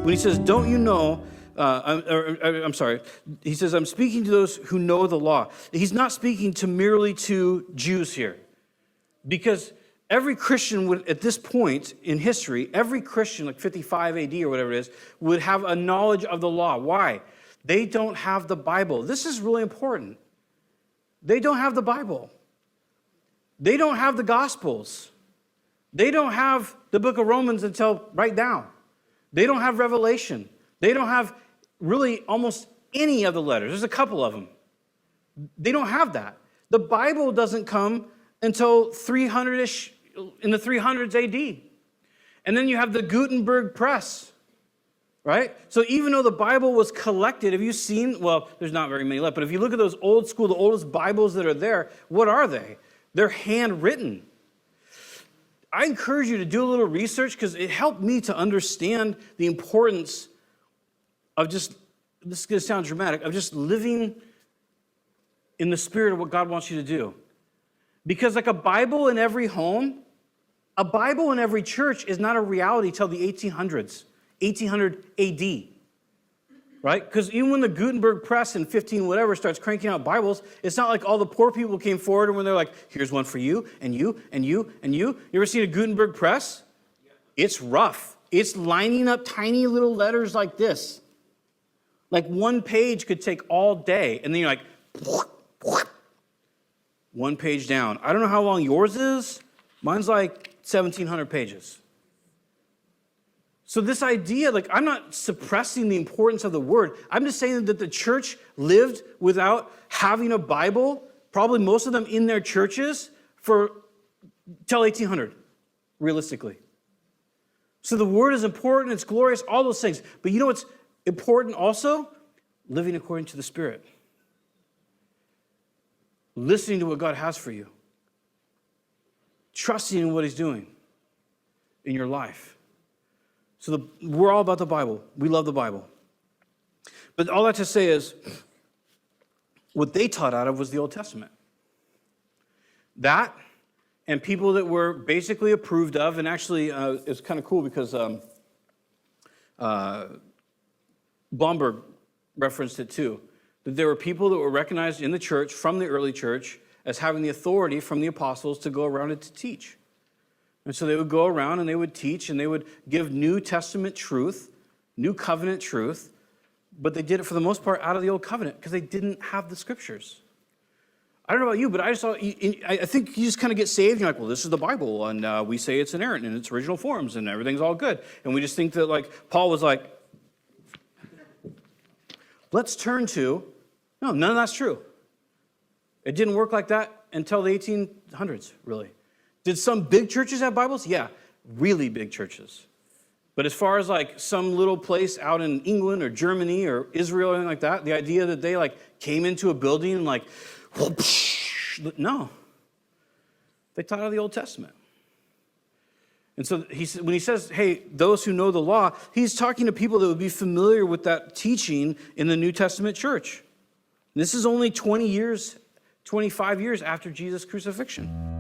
When he says, don't you know, I'm sorry, he says, I'm speaking to those who know the law. He's not speaking merely to Jews here. Because every Christian would, at this point in history, every Christian, like 55 AD or whatever it is, would have a knowledge of the law. Why? They don't have the Bible. This is really important. They don't have the Bible. They don't have the Gospels. They don't have the book of Romans until right now. They don't have Revelation. They don't have really almost any of the letters. There's a couple of them. They don't have that. The Bible doesn't come until 300-ish, in the 300s AD. And then you have the Gutenberg press, right? So even though the Bible was collected, have you seen, well, there's not very many left, but if you look at those old school, the oldest Bibles that are there, what are they? They're handwritten. I encourage you to do a little research because it helped me to understand the importance of just, this is going to sound dramatic, of just living in the spirit of what God wants you to do. Because like a Bible in every home, a Bible in every church is not a reality till the 1800s, 1800 AD, right? Because even when the Gutenberg press in 15 whatever starts cranking out Bibles, it's not like all the poor people came forward and when they're like, here's one for you, and you, and you, and you. You ever seen a Gutenberg press? It's rough. It's lining up tiny little letters like this. Like one page could take all day, and then you're like, one page down. I don't know how long yours is. Mine's like 1,700 pages. So this idea, like, I'm not suppressing the importance of the word. I'm just saying that the church lived without having a Bible, probably most of them in their churches, till 1800, realistically. So the word is important, it's glorious, all those things. But you know what's important also? Living according to the Spirit. Listening to what God has for you. Trusting in what he's doing in your life. So we're all about the Bible. We love the Bible. But all that to say is, what they taught out of was the Old Testament. That, and people that were basically approved of, and actually it's kind of cool because Blomberg referenced it too, that there were people that were recognized in the church, from the early church, as having the authority from the apostles to go around and to teach. And so they would go around and they would teach and they would give New Testament truth, New Covenant truth, but they did it for the most part out of the Old Covenant because they didn't have the Scriptures. I don't know about you, but I think you just kind of get saved and you're like, well, this is the Bible, and we say it's inerrant in its original forms and everything's all good. And we just think that, like, Paul was like, let's turn to, no, none of that's true. It didn't work like that until the 1800s, really. Did some big churches have Bibles? Yeah, really big churches. But as far as like some little place out in England or Germany or Israel or anything like that, the idea that they like came into a building and like, no. They taught out of the Old Testament. And so when he says, hey, those who know the law, he's talking to people that would be familiar with that teaching in the New Testament church. This is only 25 years after Jesus' crucifixion.